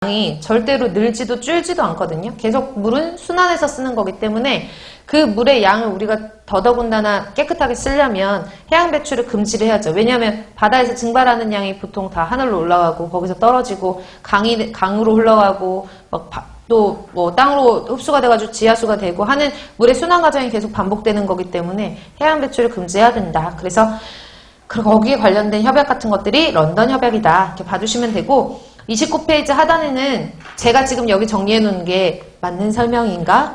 양이 절대로 늘지도 줄지도 않거든요. 계속 물은 순환해서 쓰는 거기 때문에 그 물의 양을 우리가 더더군다나 깨끗하게 쓰려면 해양 배출을 금지를 해야죠. 왜냐하면 바다에서 증발하는 양이 보통 다 하늘로 올라가고 거기서 떨어지고 강으로 흘러가고 또 뭐 땅으로 흡수가 돼가지고 지하수가 되고 하는 물의 순환 과정이 계속 반복되는 거기 때문에 해양 배출을 금지해야 된다. 그래서 거기에 관련된 협약 같은 것들이 런던 협약이다. 이렇게 봐주시면 되고 29페이지 하단에는 제가 지금 여기 정리해 놓은 게 맞는 설명인가를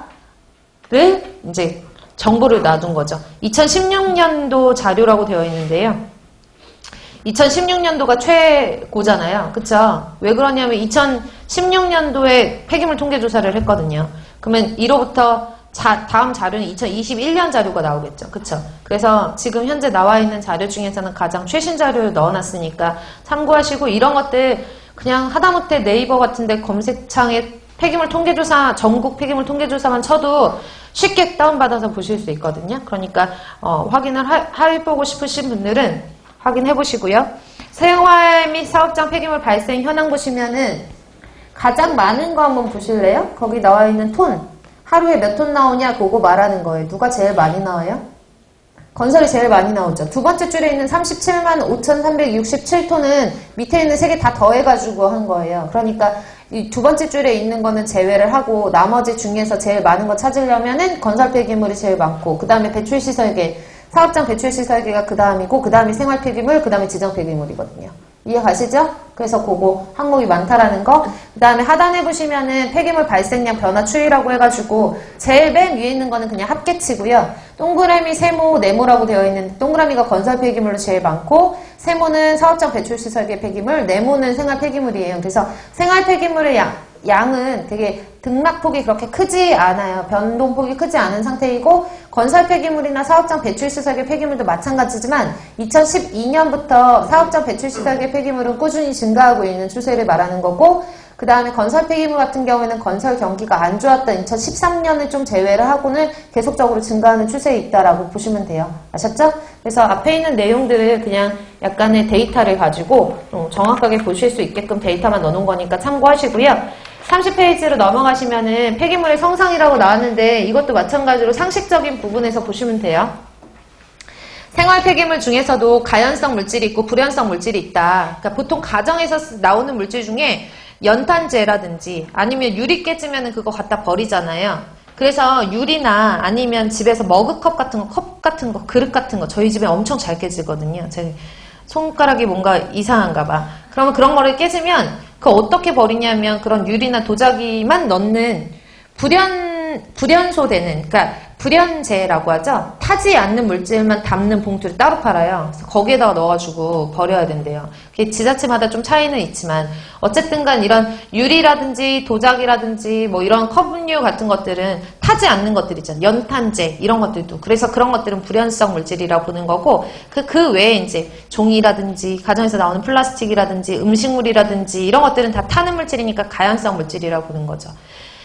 이제 정보를 놔둔 거죠. 2016년도 자료라고 되어 있는데요. 2016년도가 최고잖아요. 그쵸? 왜 그러냐면 2016년도에 폐기물 통계 조사를 했거든요. 그러면 1호부터 다음 자료는 2021년 자료가 나오겠죠. 그쵸? 그래서 지금 현재 나와 있는 자료 중에서는 가장 최신 자료를 넣어놨으니까 참고하시고 이런 것들 그냥 하다못해 네이버 같은데 검색창에 폐기물 통계조사, 전국 폐기물 통계조사만 쳐도 쉽게 다운받아서 보실 수 있거든요. 그러니까 확인을 해보고 싶으신 분들은 확인해 보시고요. 생활 및 사업장 폐기물 발생 현황 보시면은 가장 많은 거 한번 보실래요? 거기 나와 있는 톤. 하루에 몇 톤 나오냐 그거 말하는 거예요. 누가 제일 많이 나와요? 건설이 제일 많이 나오죠. 두 번째 줄에 있는 37만 5,367톤은 밑에 있는 세 개 다 더해가지고 한 거예요. 그러니까 이 두 번째 줄에 있는 거는 제외를 하고 나머지 중에서 제일 많은 거 찾으려면은 건설 폐기물이 제일 많고 그 다음에 배출시설계, 사업장 배출시설계가 그 다음이고 그 다음에 생활 폐기물, 그 다음에 지정 폐기물이거든요. 이해 가시죠? 그래서 그거 항목이 많다라는 거. 그 다음에 하단에 보시면은 폐기물 발생량 변화 추이라고 해가지고 제일 맨 위에 있는 거는 그냥 합계치고요. 동그라미, 세모, 네모라고 되어 있는 동그라미가 건설 폐기물로 제일 많고 세모는 사업장 배출시설계 폐기물, 네모는 생활 폐기물이에요. 그래서 생활 폐기물의 양은 되게 등락폭이 그렇게 크지 않아요. 변동폭이 크지 않은 상태이고 건설 폐기물이나 사업장 배출시설계 폐기물도 마찬가지지만 2012년부터 사업장 배출시설계 폐기물은 꾸준히 증가하고 있는 추세를 말하는 거고 그 다음에 건설 폐기물 같은 경우에는 건설 경기가 안 좋았던 2013년을 좀 제외를 하고는 계속적으로 증가하는 추세에 있다라고 보시면 돼요. 아셨죠? 그래서 앞에 있는 내용들을 그냥 약간의 데이터를 가지고 정확하게 보실 수 있게끔 데이터만 넣어놓은 거니까 참고하시고요. 30페이지로 넘어가시면은 폐기물의 성상이라고 나왔는데 이것도 마찬가지로 상식적인 부분에서 보시면 돼요. 생활 폐기물 중에서도 가연성 물질이 있고 불연성 물질이 있다. 그러니까 보통 가정에서 나오는 물질 중에 연탄재라든지 아니면 유리 깨지면 그거 갖다 버리잖아요. 그래서 유리나 아니면 집에서 머그컵 같은 거, 컵 같은 거, 그릇 같은 거 저희 집에 엄청 잘 깨지거든요. 제 손가락이 뭔가 이상한가 봐. 그러면 그런 거를 깨지면 그거 어떻게 버리냐면 그런 유리나 도자기만 넣는 불연소되는, 그러니까 불연재라고 하죠. 타지 않는 물질만 담는 봉투를 따로 팔아요. 그래서 거기에다가 넣어가지고 버려야 된대요. 그게 지자체마다 좀 차이는 있지만 어쨌든 간 이런 유리라든지 도자기라든지 뭐 이런 컵류 같은 것들은 타지 않는 것들 있잖아요. 연탄재 이런 것들도. 그래서 그런 것들은 불연성 물질이라고 보는 거고 그 외에 이제 종이라든지 가정에서 나오는 플라스틱이라든지 음식물이라든지 이런 것들은 다 타는 물질이니까 가연성 물질이라고 보는 거죠.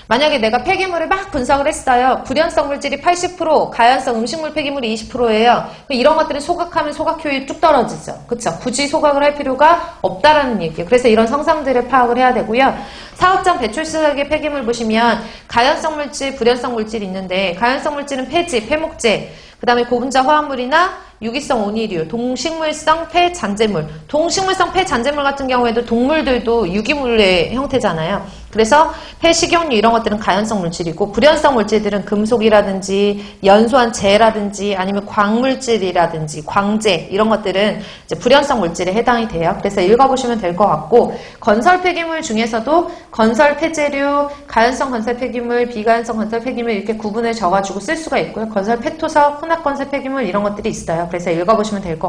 만약에 내가 폐기물을 막 분석을 했어요. 불연성 물질이 80%, 가연성 음식물 폐기물이 20%예요. 이런 것들은 소각하면 소각 효율이 뚝 떨어지죠. 그쵸? 굳이 소각을 할 필요가 없다라는 얘기예요. 그래서 이런 성상들을 파악을 해야 되고요. 사업장 배출시설계 폐기물 보시면 가연성 물질, 불연성 물질이 있는데 가연성 물질은 폐지, 폐목재, 그 다음에 고분자 화합물이나 유기성 온이류, 동식물성 폐잔재물. 동식물성 폐잔재물 같은 경우에도 동물들도 유기물의 형태잖아요. 그래서 폐식용유 이런 것들은 가연성 물질이고 불연성 물질들은 금속이라든지 연소한 재라든지 아니면 광물질이라든지 광재 이런 것들은 이제 불연성 물질에 해당이 돼요. 그래서 읽어보시면 될 것 같고 건설 폐기물 중에서도 건설 폐재류, 가연성 건설 폐기물, 비가연성 건설 폐기물 이렇게 구분을 져가지고 쓸 수가 있고요. 건설 폐토석, 혼합 건설 폐기물 이런 것들이 있어요. 그래서 읽어보시면 될 것 같아요.